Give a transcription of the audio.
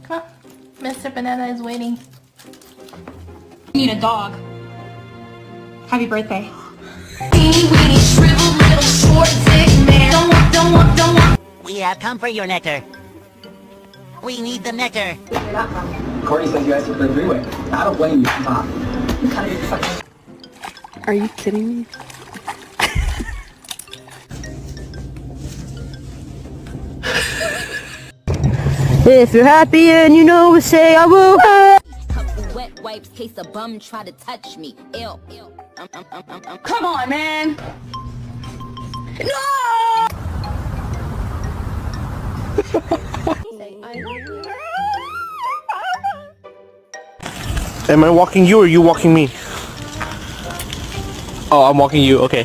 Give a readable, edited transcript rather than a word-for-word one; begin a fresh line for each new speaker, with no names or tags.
Come on. Mr. Banana is waiting.
You need a dog. Happy birthday.
We have come for your nectar. We need the nectar.
Courtney says you guys should play three-way. I don't blame you, Tom.
Are you kidding me? If you're happy and you know it, say I will.
Couple wet wipes, case a bum try to touch me. Ew.
Come on, man. No!
Am I walking you or you walking me? Oh, I'm walking you, okay.